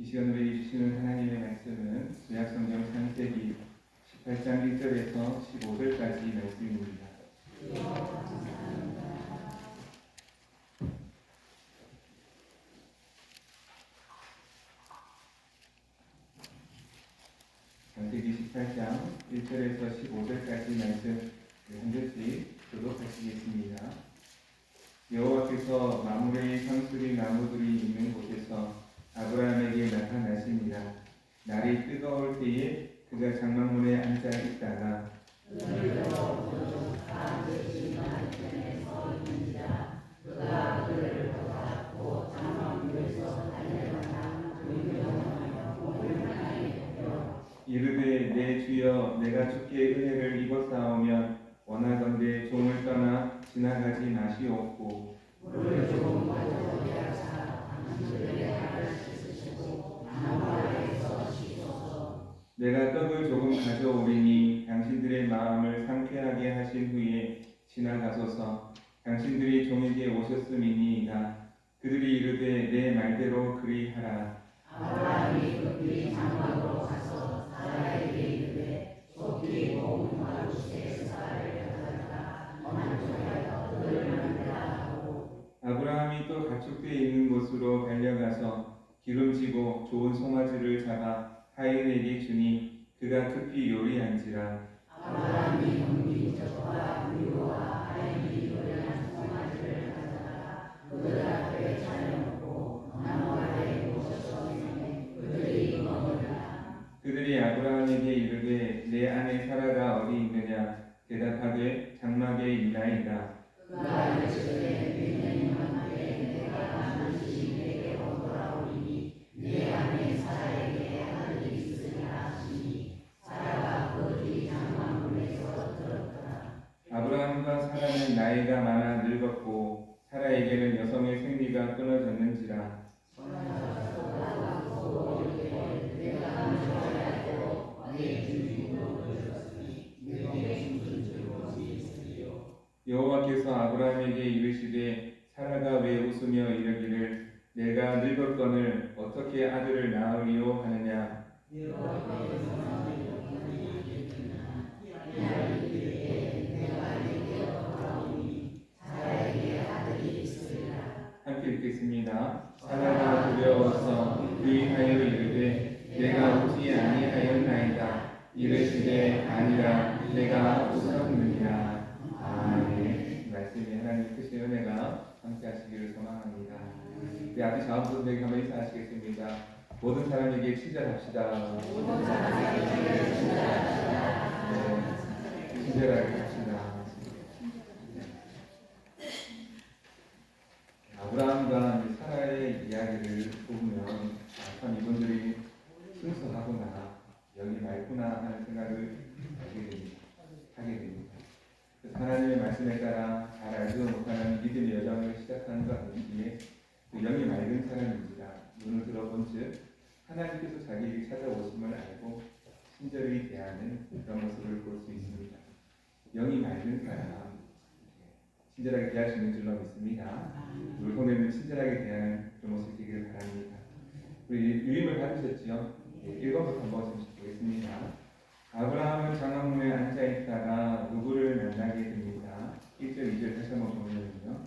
이 시간 우리에게 주시는 하나님의 말씀은 구약성경 창세기 18장 1절에서 15절까지 말씀입니다. 창세기 18장 1절에서 15절까지 말씀 한 절씩 교독하시겠습니다. 여호와께서 마므레의 상수리 나무들이 있는 곳에서 아브라함에게 나타나십니다. 날이 뜨거울 때에 그가 장막문에 앉아 있다가 이르되 내 주여 내가 주께 은혜를 입었사오면 원하건대 종을 떠나 지나가지 마시옵고 내가 떡을 조금 가져오리니 당신들의 마음을 상쾌하게 하신 후에 지나가소서. 당신들이 종에게 오셨음이니이다. 그들이 이르되 내 말대로 그리하라. 아브라함이 급히 장막으로 가서 사라에게 이르되 속히 고운과 주의 쌀을 가져다가 만족하여 떡을 만들라 하고 아브라함이 또 가축대에 있는 곳으로 달려가서 기름지고 좋은 송아지를 잡아 하인에게 주니 그가 급히 요리한지라. 아브라함이 은민적과 우유와 하인이 요리한 송아지를 가져다가 그들 앞에 차려놓고 나무 아래에 모셔서 주매 그들이 먹으라. 그들이 아브라함에게 이르되 내 아내 사라가 어디 있느냐. 대답하되 장막에 있나이다. 그가 이르시되 베냐민에게 내가 반드시 내게로 돌아오리니 내 아내 사라에게 아들이 있으리라 하시니 사라가 그 뒤 장막문에서 들었더라. 아브라함과 사라는 나이가 많아 늙었고 사라에게는 여성의 생리가 끊어졌는지라. 여호와께서 아브라함에게 이르시되 사라가 왜 웃으며 이르기를 내가 늙었거늘 어떻게 아들을 낳으리요 하느냐. 함께 읽겠습니다. 사라가 두려워서 위하여 이르되 내가 웃지 아니하였나이다. 이르시되 아니라 내가 웃었느니라. 아멘. 말씀이 하나님 크신 은혜가 함께 하시기를 소망합니다. 우리 앞에 자원분들에게 한번 인사하시겠습니다. 모든 사람에게 친절합시다. 네, 친절하게 합시다. 아브라함과 사라의 이야기를 보면 참 이분들이 순수하구나, 영이 맑구나 하는 생각을 하게 됩니다. 하나님의 말씀에 따라 잘 알지도 못하는 믿음의 여정을 시작하는 것 아니기에 영이 맑은 사람인지라 눈을 들어본 즉 하나님께서 자기에게 찾아오심을 알고 친절히 대하는 그런 모습을 볼 수 있습니다. 영이 맑은 사람, 친절하게 대할 수 있는 줄로 믿습니다. 우리 성도님들 친절하게 대하는 그런 모습이 되기를 바랍니다. 우리 유임을 받으셨지요? 1번부터 한번 보겠습니다. 아브라함은 장막문에 앉아있다가 누구를 만나게 됩니다. 1절, 2절 다시 한번 보면요.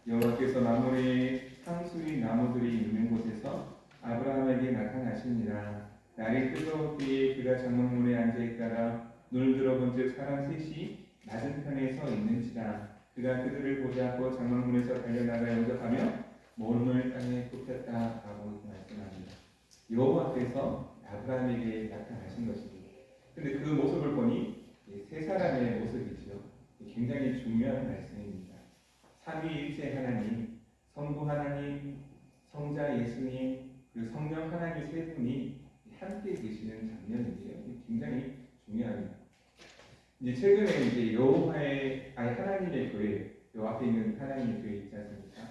여호와께서 마므레의 상수리 나무들이 있는 곳에서 아브라함에게 나타나십니다. 날이 뜨거울 때에 그가 장막문에 앉아있다가 눈을 들어본 즉 사람 셋이 맞은편에 서 있는지라. 그가 그들을 보자고 장막문에서 달려나가 영접하며 몸을 땅에 굽혔다 라고 말씀합니다. 여호와께서 아브라함에게 나타나신 것입니다. 그런데 그 모습을 보니 세 사람의 모습이죠. 굉장히 중요한 말씀입니다. 삼위일체 하나님, 성부 하나님, 성자 예수님, 그리고 성령 하나님 세 분이 함께 계시는 장면인데요. 굉장히 중요합니다. 이제 최근에 이제 여호와의 하나님의 교회, 요 앞에 있는 하나님의 교회 있지 않습니까?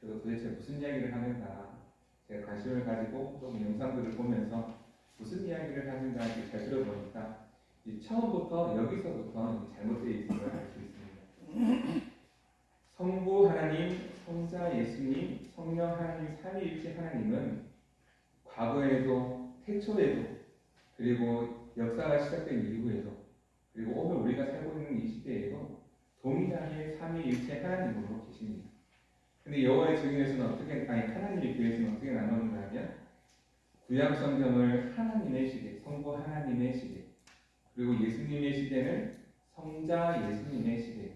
그래서 도대체 무슨 이야기를 하는가 제가 관심을 가지고 좀 영상들을 보면서 무슨 이야기를 하는가 잘 들어보니까 처음부터 여기서부터 잘못되어 있는 걸 알 수 있습니다. 성부 하나님, 성자 예수님, 성령 하나님 삼위일체 하나님은 과거 태초에도 그리고 역사가 시작된 이후에도 그리고 오늘 우리가 살고 있는 이 시대에도 동일하게 삼위일체 하나님으로 계십니다. 근데 여호와의 증인에서는 하나님의 교회에서는 어떻게 나누는가 하면 구약 성경을 하나님의 시대, 성부 하나님의 시대, 그리고 예수님의 시대는 성자 예수님의 시대,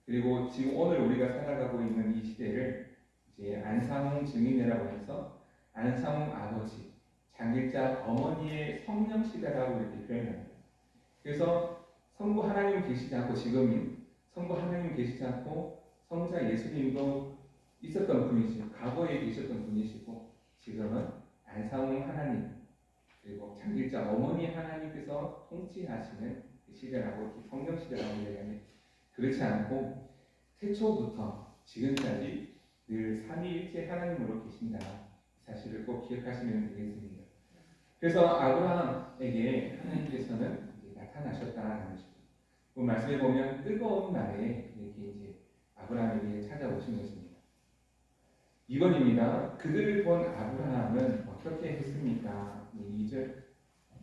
그리고 지금 오늘 우리가 살아가고 있는 이 시대를 이제 안상홍 증인이라고 해서 안상홍 아버지, 장길자 어머니의 성령 시대라고 이렇게 표현합니다. 그래서 성부 하나님 계시지 않고 지금은 성부 하나님 계시지 않고 성자 예수님도 있었던 분이시고 과거에 계셨던 분이시고 지금은 안상홍 하나님 그리고 장길자 어머니 하나님께서 통치하시는 시대라고 성령 시대라고 얘기하면 그렇지 않고 태초부터 지금까지 늘 삼위일체 하나님으로 계신다. 사실을 꼭 기억하시면 되겠습니다. 그래서 아브라함에게 하나님께서는 나타나셨다는 것이죠. 그 말씀에 보면 뜨거운 날에 이렇게 이제 아브라함에게 찾아오신 것입니다. 2번입니다. 그들을 본 아브라함은 어떻게 했습니까?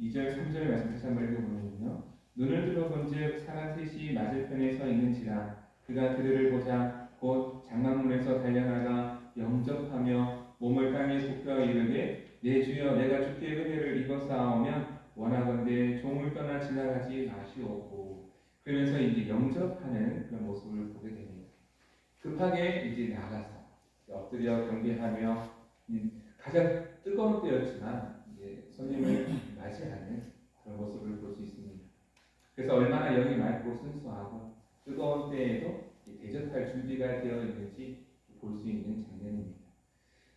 2절, 3절 말씀 다시 한번 읽어보면요. 눈을 들어본즉 사람 셋이 맞은편에 서 있는지라 그가 그들을 보자 곧 장막문에서 달려나가 영접하며 몸을 땅에 굽혀 이르되 내 주여 내가 주께 은혜를 입었사오면 원하건대 종을 떠나 지나가지 마시오고 그러면서 이제 영접하는 그런 모습을 보게 됩니다. 급하게 이제 나가서 엎드려 경배하며 가장 뜨거운 때였지만 이제 손님을 맞이하는 그런 모습을 볼 수 있습니다. 그래서 얼마나 영이 맑고 순수하고 뜨거운 때에도 대접할 준비가 되어 있는지 볼 수 있는 장면입니다.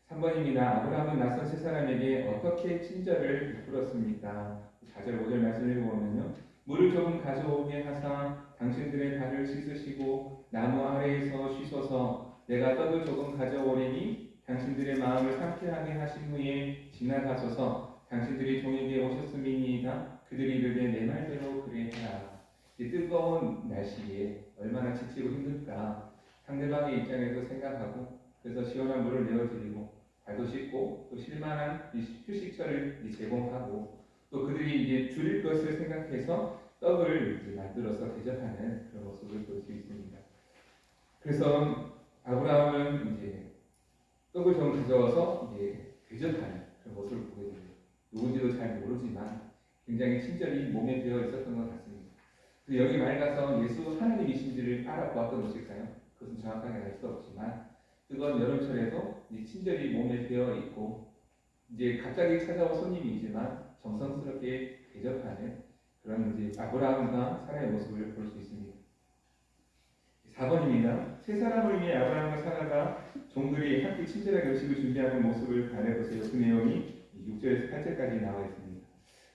3번입니다. 아브라함은 낯선 세 사람에게 어떻게 친절을 베풀었습니까? 4절 5절 말씀을 읽어보면요. 물을 조금 가져오게 하사 당신들의 발을 씻으시고 나무 아래에서 쉬소서 내가 떡을 조금 가져오리니 당신들의 마음을 상쾌하게 하신 후에 지나가소서 당신들이 종에게 오셨음이니이다. 그들이 이르되 내 말대로 그래하라. 뜨거운 날씨에 얼마나 지치고 힘들까 상대방의 입장에서 생각하고 그래서 시원한 물을 내어드리고 발도 씻고 또 쉴만한 휴식처를 제공하고 또 그들이 이제 줄일 것을 생각해서 떡을 이제 만들어서 대접하는 그런 모습을 볼 수 있습니다. 그래서 아브라함은 이제 떡을 좀 가져와서 이제 대접하는 그런 모습을 보게 됩니다. 누군지도 잘 모르지만 굉장히 친절히 몸에 배어 있었던 것 같습니다. 여기 맑아서 예수 하나님이신지를 알아보았던 것일까요? 그것은 정확하게 알 수 없지만 뜨거운 여름철에도 친절히 몸에 배어 있고 이제 갑자기 찾아온 손님이지만 정성스럽게 대접하는 그런 이제 아브라함과 사라의 모습을 볼 수 있습니다. 4번입니다. 세 사람을 위해 아브라함과 사라가 종들이 함께 친절하게 음식을 준비하는 모습을 바라보세요. 그 내용이 6절에서 8절까지 나와 있습니다.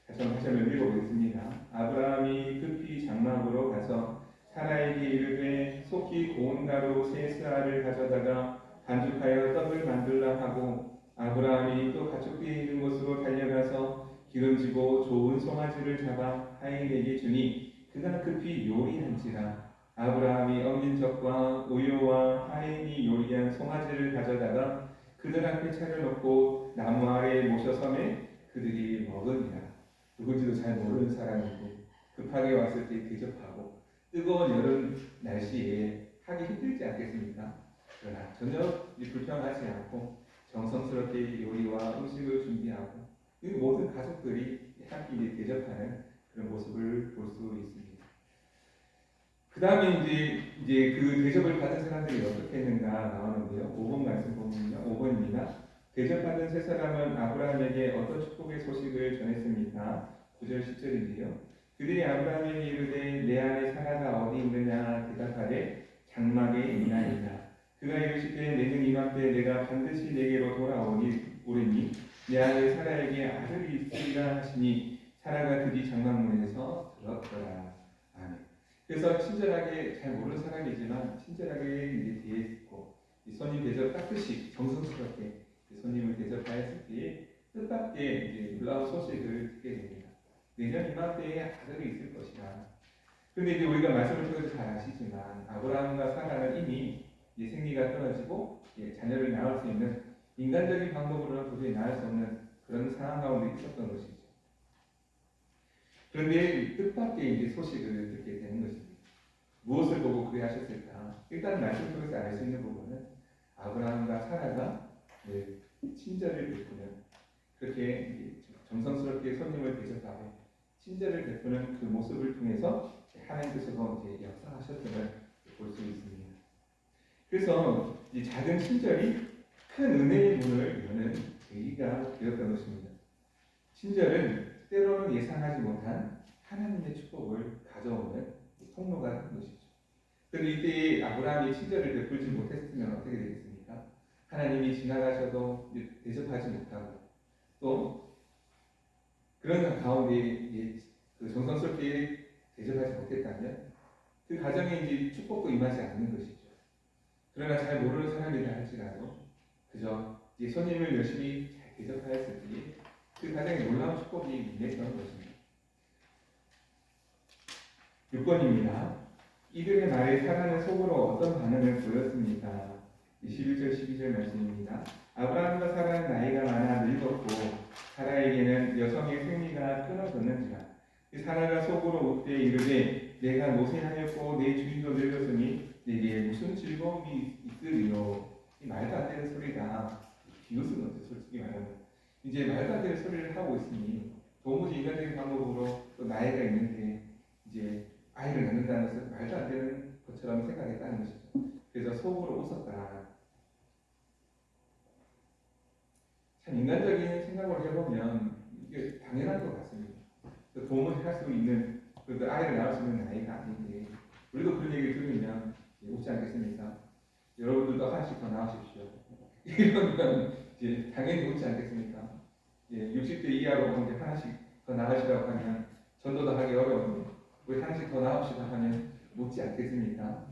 다시 한번 읽어보겠습니다. 아브라함이 급히 장막으로 가서 사라에게 이르되 속히 고운 가루 세 스아를 가져다가 반죽하여 떡을 만들라 하고 아브라함이 또 가축대에 있는 곳으로 달려가서 기름지고 좋은 송아지를 잡아 하인에게 주니 그가 급히 요리한지라 아브라함이 엉린 젖과 우유와 하인이 요리한 송아지를 가져다가 그들 앞에 차려놓고 나무 아래에 모셔섬에 그들이 먹으니라. 누군지도 잘 모르는 사람이고 급하게 왔을 때 대접하고 뜨거운 여름 날씨에 하기 힘들지 않겠습니까? 그러나 전혀 불평하지 않고 정성스럽게 요리와 음식을 준비하고 이 모든 가족들이 함께 대접하는 그런 모습을 볼 수 있습니다. 그 다음에 이제 그 대접을 받은 사람들이 어떻게 했는가 나오는데요. 5번 말씀 보면요. 5번입니다. 대접받은 세 사람은 아브라함에게 어떤 축복의 소식을 전했습니까? 9절 10절인데요. 그들이 아브라함에게 이르되 내 아내 사라가 어디 있느냐 대답하되 장막에 있나이다. 그가 이르시되 내년 이맘때 내가 반드시 내게로 돌아오리니 내 아내 사라에게 아들이 있으리라 하시니 사라가 드디 장막문에서 들었더라. 아멘. 그래서 친절하게 잘 모르는 사람이지만 친절하게 이제 뒤에 있고 손님 대접 따뜻이 정성스럽게 손님을 대접하였을 때에 뜻밖의 이제 놀라운 소식을 듣게 됩니다. 내년 이맘때에 아들이 있을 것이다. 그런데 이제 우리가 말씀을 통해서 잘 아시지만 아브라함과 사라는 이미 생리가 떨어지고 자녀를 낳을 수 있는 인간적인 방법으로는 도저히 낳을 수 없는 그런 상황 가운데 있었던 것이죠. 그런데 뜻밖의 이제 소식을 듣게 되는 것입니다. 무엇을 보고 그리 하셨을까? 일단 말씀 속에서 알 수 있는 부분은 아브라함과 사라가 친절을 베푸는, 그렇게 정성스럽게 손님을 대접하고 친절을 베푸는 그 모습을 통해서 하나님께서도 이제 역사하셨음을 볼 수 있습니다. 그래서 이 작은 친절이 큰 은혜의 문을 여는 계기가 되었던 것입니다. 친절은 때로는 예상하지 못한 하나님의 축복을 가져오는 통로가 된 것이죠. 그런데 이때 아브라함이 친절을 베풀지 못했으면 어떻게 되겠습니까? 하나님이 지나가셔도 대접하지 못하고, 또 그런 가운데 그 정성스럽게 대접하지 못했다면 그 가정에 이제 축복도 임하지 않는 것이죠. 그러나 잘 모르는 사람이라 할지라도 그저 이제 손님을 열심히 잘 대접하였을 때 그 가정에 놀라운 축복이 임했던 것입니다. 6번입니다. 이들의 말에 사라는 속으로 어떤 반응을 보였습니까? 11절 12절 말씀입니다. 아브라함과 사라는 나이가 많아 늙었고 사라에게는 여성의 생리가 끊어졌는지라. 사라가 속으로 웃되 이르되 내가 노쇠하였고 내 주인도 늙었으니 내게 무슨 즐거움이 있으리요. 이 말도 안 되는 소리다. 비웃은 거죠, 솔직히 말하면. 이제 말도 안 되는 소리를 하고 있으니 도무지 인간적인 방법으로 또 나이가 있는데 이제 아이를 낳는다는 것은 말도 안 되는 것처럼 생각했다는 것이죠. 그래서 속으로 웃었다. 참 인간적인 생각을 해보면 이게 당연한 것 같습니다. 도움을 할 수 있는, 그래도 아이를 낳을 수 있는 나이가 아닌데 우리도 그런 얘기를 들으면 웃지 않겠습니까? 여러분들도 하나씩 더 낳으십시오. 이러면 이제 당연히 웃지 않겠습니까? 60대 이하로 이제 하나씩 더 낳으시라고 하면 전도도 하기 어려운데 우리 하나씩 더 낳읍시다 하면 웃지 않겠습니까?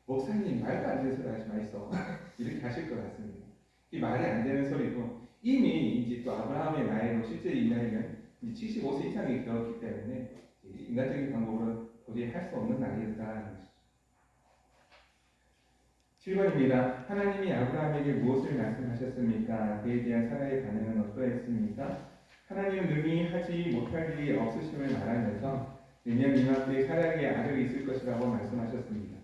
목사님 말도 안 되는 소리 하지 마이소. 이렇게 하실 것 같습니다. 이 말이 안 되는 소리고 이미 이제 또 아브라함의 나이로 실제 이 나이는 75세 이상이 되었기 때문에 인간적인 방법으로 도저히 할 수 없는 나이였다는 것이죠. 7번입니다. 하나님이 아브라함에게 무엇을 말씀하셨습니까? 그에 대한 사라의 반응은 어떠했습니까? 하나님은 능히 하지 못할 일이 없으심을 말하면서 내년 이맘때 사라에게 아들이 있을 것이라고 말씀하셨습니다.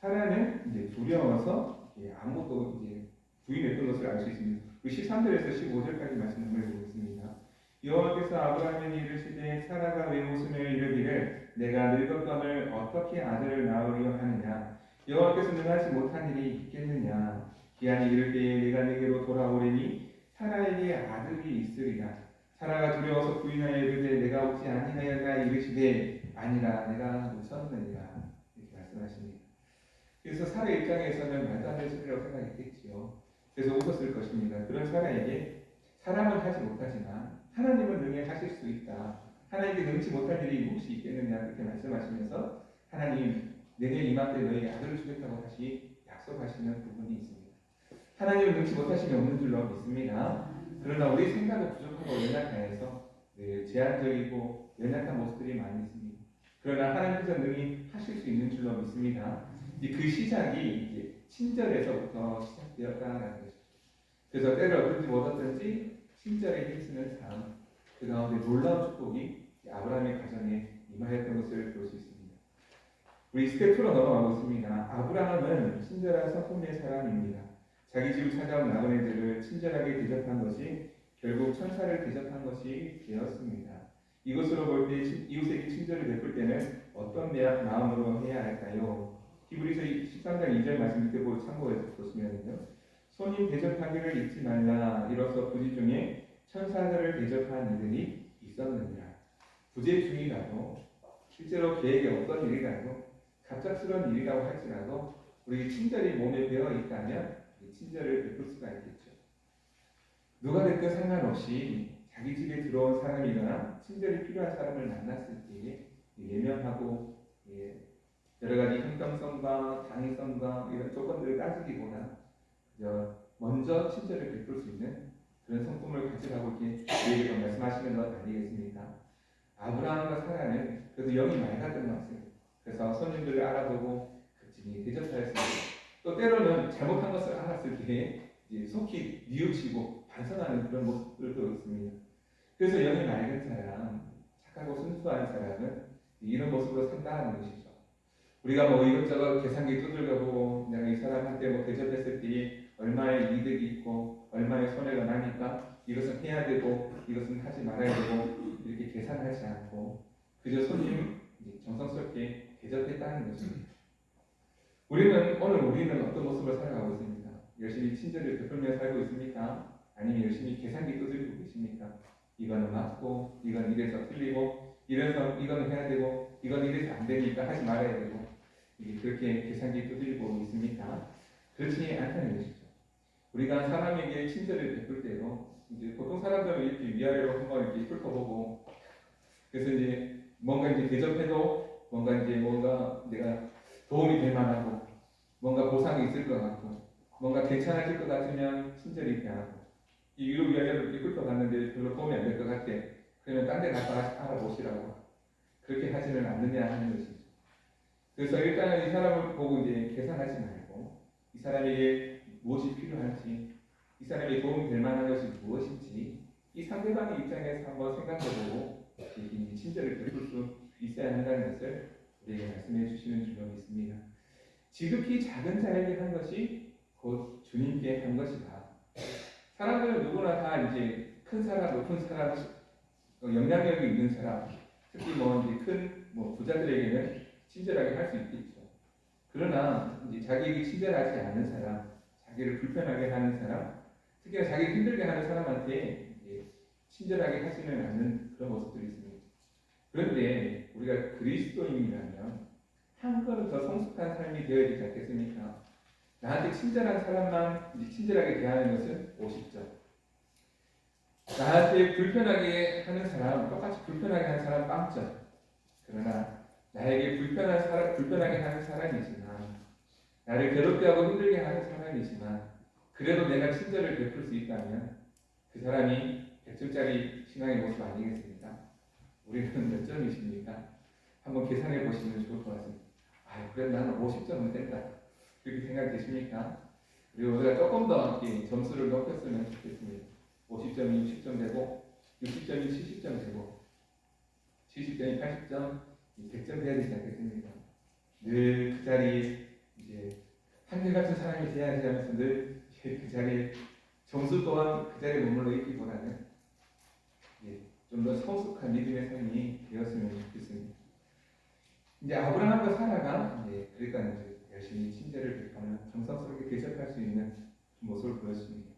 사라는 이제 두려워서 아무것도 이제 부인했던 것을 알 수 있습니다. 13절에서 15절까지 말씀을 보겠습니다. 여호와께서 아브라함에게 이르시되 사라가 왜 웃으며 이르기를 내가 늙었거늘 어떻게 아들을 낳으려 하느냐. 여호와께서 능하지 못한 일이 있겠느냐. 기한이 이를 때에 내가 내게로 돌아오리니 사라에게 아들이 있으리라. 사라가 두려워서 부인하여 이르되 내가 웃지 아니하였나 이르시되 아니라 내가 웃었느니라. 이렇게 말씀하십니다. 그래서 사라의 입장에서는 말도 안 되는 소리라고 생각했겠지요. 그래서 웃었을 것입니다. 그런 사라에게 사람은 하지 못하지만 하나님은 능히 하실 수 있다. 하나님께 능치 못할 일이 무엇이 있겠느냐 그렇게 말씀하시면서 하나님 내년 이맘때 너에게 아들을 주겠다고 다시 약속하시는 부분이 있습니다. 하나님은 능치 못하심이 없는 줄로 믿습니다. 그러나 우리 생각은 부족하고 연약해서 제한적이고 연약한 모습들이 많이 있습니다. 그러나 하나님께서 능히 하실 수 있는 줄로 믿습니다. 그 시작이 이제 친절에서부터 시작되었다는 것이죠. 그래서 때를 얻든지 못 얻든지 친절에 힘쓰는 삶, 그 가운데 놀라운 축복이 아브라함의 가정에 임하였던 것을 볼 수 있습니다. 우리 스텝 2로 넘어가겠습니다. 아브라함은 친절한 성품의 사람입니다. 자기 집을 찾아온 나그네들을 친절하게 대접한 것이 결국 천사를 대접한 것이 되었습니다. 이것으로 볼 때 이웃에게 친절을 베풀 때는 어떤 마음으로 해야 할까요? 히브리서 13장 2절 말씀 밑에 참고해서 보시면요. 손님 대접하기를 잊지 말라. 이로써 부지 중에 천사들을 대접한 이들이 있었느니라. 부재 중이라도 실제로 계획에 없던 일이라도 갑작스러운 일이라고 할지라도 우리 친절이 몸에 배어 있다면 친절을 베풀 수가 있겠죠. 누가 됐든 상관없이 자기 집에 들어온 사람이나 친절이 필요한 사람을 만났을 때 예명하고 여러 가지 형평성과 당위성과 이런 조건들을 따지기보다 먼저 친절을 베풀 수 있는 그런 성품을 가지라고 이렇게 우리에게 말씀하시는 것 아니겠습니까? 아브라함과 사라는 그래도 영이 맑았던 것 같습니다. 그래서 손님들을 알아보고 그치니 대접하였습니다. 또 때로는 잘못한 것을 알았을 때 속히 뉘우치고 반성하는 그런 모습들도 있습니다. 그래서 영이 맑은 사람, 착하고 순수한 사람은 이런 모습으로 산다는 것이죠. 우리가 뭐 이것저것 계산기 두들겨 보고 내가 이 사람한테 뭐 대접했을 때 얼마의 이득이 있고 얼마의 손해가 나니까 이것은 해야 되고 이것은 하지 말아야 되고 이렇게 계산하지 않고 그저 손님 정성스럽게 대접했다는 것입니다. 우리는 어떤 모습을 살아가고 있습니까? 열심히 친절을 베풀며 살고 있습니까? 아니면 열심히 계산기 두드리고 계십니까? 이거는 맞고 이건 이래서 틀리고 이래서 이거는 해야 되고 이건 이래서 안 되니까 하지 말아야 되고 그렇게 계산기 두드리고 있습니까? 그렇지 않다는 것이죠. 우리가 사람에게 친절을 베풀 때도 이제 보통 사람들은 이렇게 위아래로 한번 이렇게 훑어보고 그래서 이제 뭔가 이제 대접해도 뭔가 내가 도움이 될 만하고 뭔가 보상이 있을 것 같고 뭔가 괜찮아질 것 같으면 친절히 대하고 이 위로 위아래로 이렇게 훑어봤는데 별로 도움이 안 될 것 같아. 그러면 딴 데 가서 알아보시라고 그렇게 하지는 않느냐 하는 것이죠. 그래서 일단은 이 사람을 보고 이제 계산하지 말고 이 사람에게 무엇이 필요한지 이 사람에게 도움이 될 만한 것이 무엇인지 이 상대방의 입장에서 한번 생각해보고 친절을 베풀 수 있어야 한다는 것을 우리에게 말씀해 주시는 줄로 믿습니다. 지극히 작은 자에게 한 것이 곧 주님께 한 것이다. 사람들은 누구나 다 이제 큰 사람, 높은 사람, 영향력이 있는 사람, 특히 이제 큰 부자들에게는 친절하게 할 수 있겠죠. 그러나 이제 자기에게 친절하지 않은 사람, 자기를 불편하게 하는 사람, 특히나 자기를 힘들게 하는 사람한테 친절하게 하지는 않는 그런 모습들이 있습니다. 그런데 우리가 그리스도인이라면 한 걸음 더 성숙한 삶이 되어야 되지 않겠습니까? 나한테 친절한 사람만 친절하게 대하는 것은 50점. 나한테 불편하게 하는 사람, 똑같이 불편하게 하는 사람 0점. 그러나 나에게 불편하게 하는 사람이지만, 나를 괴롭게 하고 힘들게 하는 사람이지만, 그래도 내가 친절을 베풀 수 있다면 그 사람이 100점짜리 신앙의 모습 아니겠습니까? 우리는 몇 점이십니까? 한번 계산해 보시면 좋을 것 같습니다. 그래 나는 50점은 된다. 그렇게 생각되십니까? 그리고 우리가 조금 더 점수를 높였으면 좋겠습니다. 50점이 60점 되고 60점이 70점 되고 70점이 80점, 100점 돼야 되지 않겠습니까? 늘 그 자리에 이제 한결같은 사람이 돼야지 하면서 늘 그 자리에 점수 또한 그 자리에 머물러 있기보다는 좀 더 성숙한 믿음의 삶이 되었으면 좋겠습니다. 이제 아브라함과 사라가 그러니까 이제 열심히 친절을 베풀며 정성스럽게 대접할 수 있는 모습을 보였습니다.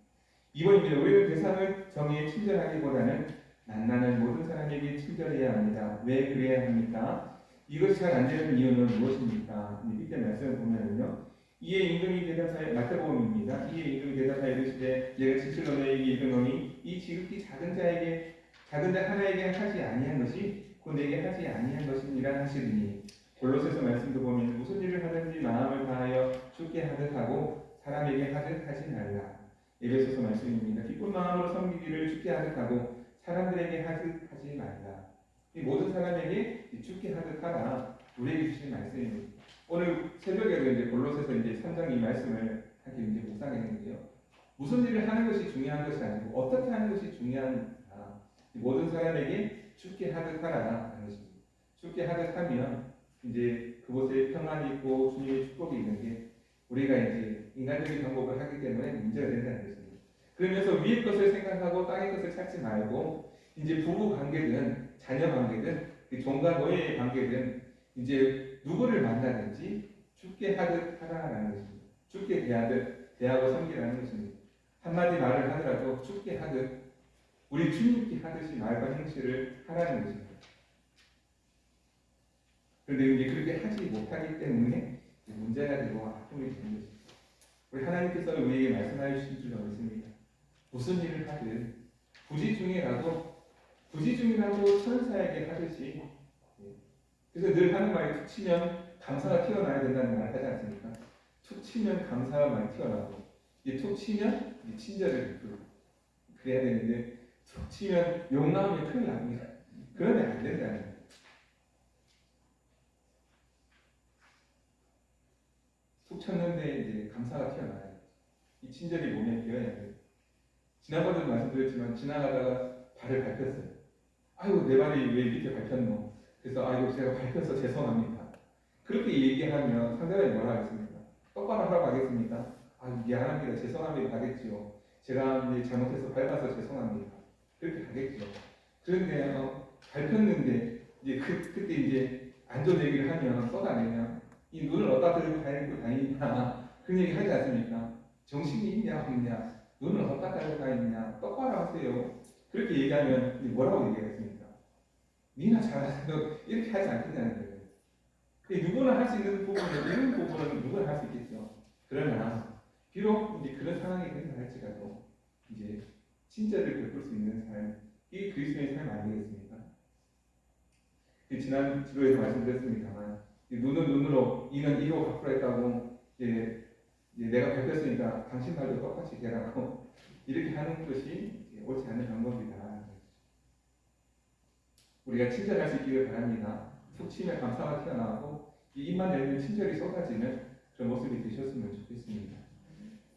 2번입니다. 우리는 대상을 정해 친절하기보다는 만나는 모든 사람에게 친절해야 합니다. 왜 그래야 합니까? 이것이 잘 안 되는 이유는 무엇입니까? 밑에 말씀을 보면요. 이에 임금이 대답하여 마태복음입니다. 이에 임금이 대답하여 이르시되 내가 진실로 너에게 이르노니 이 지극히 작은 자 하나에게 하지 아니한 것이 곧 내게 하지 아니한 것이니라 하시리니 골로새서 말씀도 보면 무슨 일을 하든지 마음을 다하여 주께 하듯 하고 사람에게 하듯 하지 말라. 에베소서 말씀입니다. 기쁜 마음으로 섬기기를 주께 하듯 하고 사람들에게 하듯 하지 말라. 이 모든 사람에게 주께 하듯 하라. 우리에게 주신 말씀입니다. 오늘 새벽에도 이제 골로새서 3장 이 말씀을 함께 묵상했는데요. 무슨 일을 하는 것이 중요한 것이 아니고 어떻게 하는 것이 중요한가. 모든 사람에게 주께 하듯 하라 하는 것입니다. 주께 하듯 하면 이제 그곳에 평안이 있고 주님의 축복이 있는 게 우리가 이제 인간적인 방법을 하기 때문에 문제가 된다는 것입니다. 그러면서 위의 것을 생각하고 땅의 것을 찾지 말고 이제 부부 관계든 자녀 관계든 종과 노예의 관계든 이제 누구를 만나든지 주께 하듯 하라라는 것입니다. 주께 대하고 섬기라는 것입니다. 한마디 말을 하더라도 주께 하듯 우리 주님께 하듯이 말과 행실을 하라는 것입니다. 그런데 이제 그렇게 하지 못하기 때문에 문제가 되고 아픔이 되는 것입니다. 우리 하나님께서 우리에게 말씀하여 주신 줄로 믿습니다. 무슨 일을 하든 부지중이라도 천사에게 하듯이 그래서 늘 하는 말이 툭 치면 감사가 튀어나와야 된다는 말을 하지 않습니까? 툭 치면 감사가 많이 튀어나오고 툭 치면 친절을 베풀고 그래야 되는데 툭 치면 욕 나오면 큰일 납니다. 그러면 안 된다는 거예요. 툭 쳤는데 이제 감사가 튀어나와요. 이 친절이 몸에 배어야 돼요. 지난번에도 말씀드렸지만 지나가다가 발을 밟혔어요. 아이고 내 말이 왜 밑에 밟혔노? 그래서 아이고 제가 밟혀서 죄송합니다. 그렇게 얘기하면 상대방이 뭐라 하겠습니까? 똑바로 하라고 하겠습니까? 아 미안합니다. 죄송합니다 하겠지요. 제가 이제 잘못해서 밟아서 죄송합니다. 그렇게 하겠죠. 그런데 밟혔는데 이제 그때 이제 안 좋은 얘기를 하면 쏟아내면 이 눈을 어디다 들고 다니냐 그런 얘기 하지 않습니까? 정신이 있냐 없냐 눈을 어디다 들고 다니냐 똑바로 하세요. 그렇게 얘기하면 뭐라고 얘기하겠습니까? 니나 잘하세요. 이렇게 하지 않겠냐는 거예요. 누구나 할 수 있는 부분은 이런 부분은 누구나 할 수 있겠죠. 그러나 비록 이제 그런 상황이 된다 할지라도 이제 친절을 베풀 수 있는 삶, 이게 그리스도의 삶 아니겠습니까? 지난 지도에서 말씀드렸습니다만 눈은 눈으로 이는 이로 갚으라 했다고 이제 내가 밟혔으니까 당신 말도 똑같이 되라고 이렇게 하는 것이 옳지 않은 방법이다. 우리가 친절할 수 있기를 바랍니다. 툭 치면 감사가 튀어나오고 입만 열면 친절이 쏟아지는 그런 모습이 되셨으면 좋겠습니다.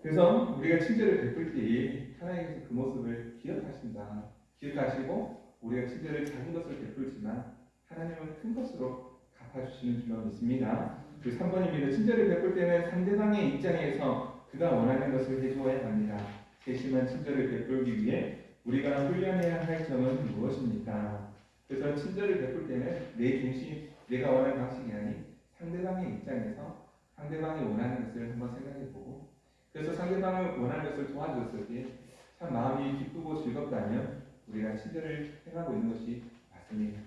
그래서 우리가 친절을 베풀 때에 하나님께서 그 모습을 기억하신다. 기억하시고 우리가 친절을 작은 것을 베풀지만 하나님은 큰 것으로 갚아주시는 줄로 믿습니다. 그 3번입니다. 친절을 베풀 때는 상대방의 입장에서 그가 원하는 것을 해주어야 합니다. 세심한 친절을 베풀기 위해 우리가 훈련해야 할 점은 무엇입니까? 그래서 친절을 베풀 때는 내 중심, 내가 원하는 방식이 아닌 상대방의 입장에서 상대방이 원하는 것을 한번 생각해보고 그래서 상대방을 원하는 것을 도와줬을 때 참 마음이 기쁘고 즐겁다면 우리가 친절을 행하고 있는 것이 맞습니다.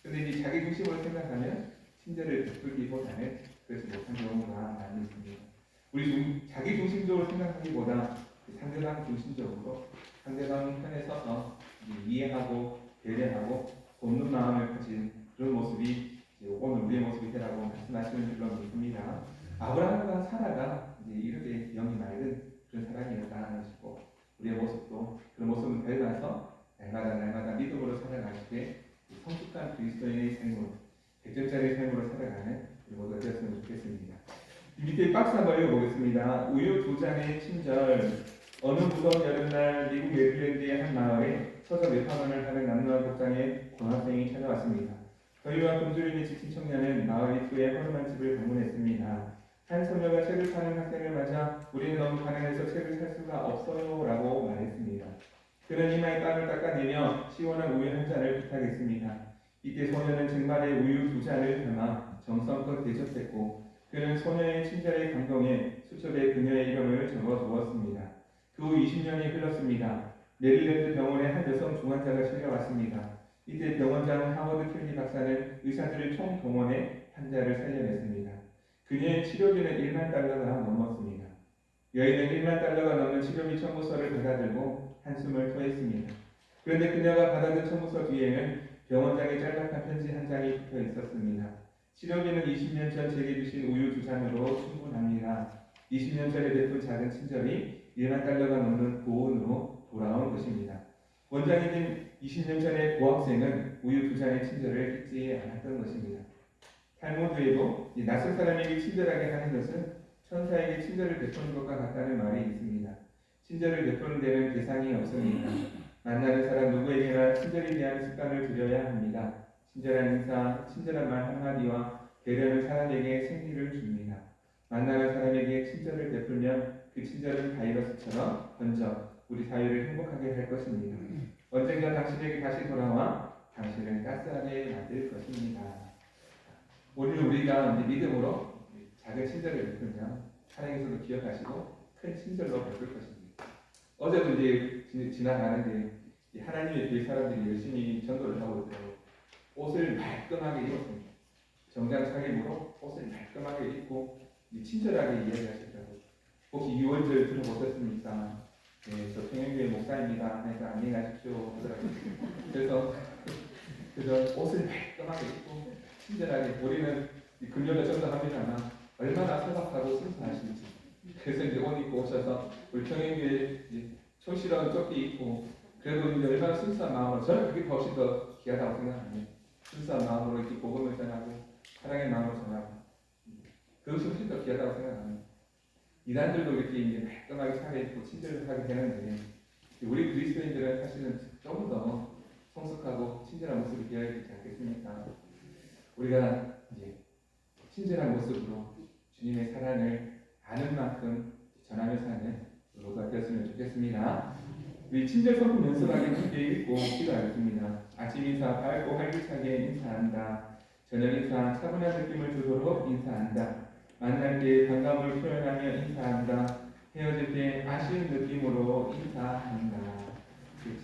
그런데 이제 자기 중심으로 생각하면 친절을 베풀기보다는 그렇지 못한 경우가 많이 있습니다. 우리 자기 중심적으로 생각하기보다 상대방 중심적으로 상대방 편에 서서 이해하고 배려하고 돕는 마음을 가진 그런 모습이 오늘 우리의 모습이 되라고 말씀하시는 줄로 믿습니다. 아브라함과 사라가 이렇게 영이 맑은 그런 사람이었다 하시고 우리의 모습도 그런 모습을 닮아서 날마다 믿음으로 살아가시되 성숙한 그리스도인의 삶으로 100점짜리 삶으로 살아가는 모두가 되었으면 좋겠습니다. 밑에 박스 한번 읽어보겠습니다. 우유 2잔의 친절. 어느 무더운 여름날 미국 메릴랜드의 한 마을에 서점 외판원을 하는 남루한 복장의 고등학생이 찾아왔습니다. 더위와 굶주림에 지친 청년은 마을 입구의 허름한 집을 방문했습니다. 한 소녀가 책을 파는 학생을 맞아 우리는 너무 가난해서 책을 살 수가 없어요 라고 말했습니다. 그는 이마에 땀을 닦아내며 시원한 우유 한 잔을 부탁했습니다. 이때 소녀는 쟁반에 우유 2잔을 담아 정성껏 대접했고 그는 소녀의 친절에 감동해 수첩에 그녀의 이름을 적어두었습니다. 그 후 20년이 흘렀습니다. 메릴랜드 병원에 한 여성 중환자가 실려왔습니다. 이때 병원장 하워드 킬리 박사는 의사들을 총동원해 환자를 살려냈습니다. 그녀의 치료비는 1만 달러가 넘었습니다. 여인은 1만 달러가 넘는 치료비 청구서를 받아들고 한숨을 토했습니다. 그런데 그녀가 받아든 청구서 뒤에는 병원장의 짤막한 편지 한 장이 붙어 있었습니다. 치료비는 20년 전 제게 주신 우유 2잔으로 충분합니다. 20년 전에 베푼 작은 친절이 1만 달러가 넘는 보온으로 돌아온 것입니다. 원장이 20년 전에 고학생은 우유 2잔의 친절을 잊지 않았던 것입니다. 탈무드에도 낯선 사람에게 친절하게 하는 것은 천사에게 친절을 베푸는 것과 같다는 말이 있습니다. 친절을 베푸는 데는 대상이 없습니다. 만나는 사람 누구에게나 친절에 대한 습관을 들여야 합니다. 친절한 인사, 친절한 말 한마디와 배려는 사람에게 생기를 줍니다. 만나는 사람에게 친절을 베풀면 그 친절은 바이러스처럼 번져 우리 사회를 행복하게 할 것입니다. 언젠가 당신에게 다시 돌아와 당신을 따스하게 만들 것입니다. 오늘 우리가 믿음으로 작은 친절을 베풀면 하나님께서도 기억하시고 큰 친절로 베풀 것입니다. 어제도 이제 지나가는데 하나님의 교회 사람들이 열심히 전도를 하고 있더라고요. 옷을 말끔하게 입었습니다. 정장 차림으로 옷을 말끔하게 입고 친절하게 이야기하시더라고요. 혹시 6월절 들어보셨습니까? 네, 저 평양교회 목사입니다. 해서 안녕히 가십시오 하더라고요. 그래서 옷을 말끔하게 입고 친절하게 우리는 금요일에 전도합니다만 얼마나 소박하고 순수하신지. 그래서 이제 옷 입고 오셔서 우리 평양교회 촌스러운 조끼 입고 그래도 이제 얼마나 순수한 마음으로 저는 그게 훨씬 더 귀하다고 생각합니다. 순수한 마음으로 이렇게 복음을 전하고 사랑의 마음으로 전하고 그것이 훨씬 더 귀하다고 생각합니다. 이단들도 이렇게 이제 깔끔하게 차려입고 친절하게 되는데 우리 그리스도인들은 사실은 좀 더 성숙하고 친절한 모습이 되어야 되지 않겠습니까? 우리가 이제 친절한 모습으로 주님의 사랑을 아는 만큼 전하며 사는 모두가 되었으면 좋겠습니다. 우리 친절 성품 연습하기 함께 읽고 기도하겠습니다. 아침 인사 밝고 활기차게 인사한다. 저녁 인사 차분한 느낌을 주도록 인사한다. 만날 때 반감을 표현하며 인사한다. 헤어질 때 아쉬운 느낌으로 인사한다.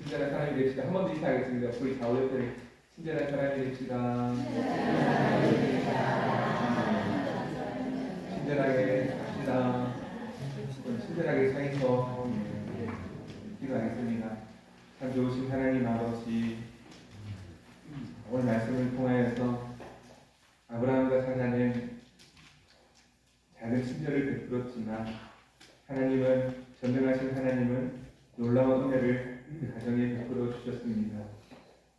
친절한 사람이 됩시다. 한 번 더 인사하겠습니다. 우리 좌우 옆에 친절한 사람이 됩시다. 친절하게 합시다. 친절하게 사이서 기도하겠습니다. 참 좋으신 하나님 아버지, 오늘 말씀을 통하여서 아브라함과 사라는 작은 친절을 베풀었지만 하나님은 전능하신 하나님은 놀라운 은혜를 그 가정에 베풀어 주셨습니다.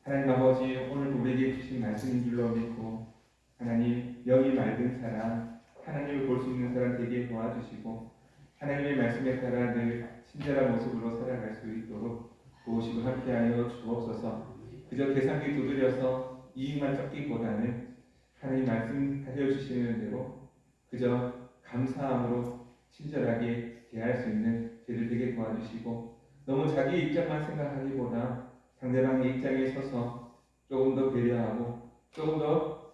하나님 아버지, 오늘 우리에게 주신 말씀인 줄로 믿고 하나님 영이 맑은 사람, 하나님을 볼 수 있는 사람 되게 도와주시고 하나님의 말씀에 따라 늘 친절한 모습으로 살아갈 수 있도록 도우시고 함께하여 주옵소서. 그저 계산기 두드려서 이익만 쫓기보다는 하나님 말씀하여 주시는 대로 그저 감사함으로 친절하게 대할 수 있는 저희들 되게 도와주시고 너무 자기 입장만 생각하기보다 상대방의 입장에 서서 조금 더 배려하고 조금 더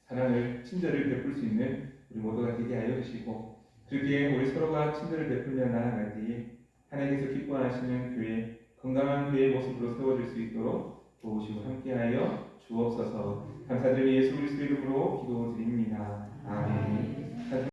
사랑을 친절을 베풀 수 있는 우리 모두가 되게 하여 주시고 그렇게 우리 서로가 친절을 베풀며 나아갈 때에 하나님께서 기뻐하시는 교회, 건강한 교회의 모습으로 세워질 수 있도록 도우시고 함께하여 주옵소서. 감사드리며 예수 그리스도 이름으로 기도드립니다. 아멘.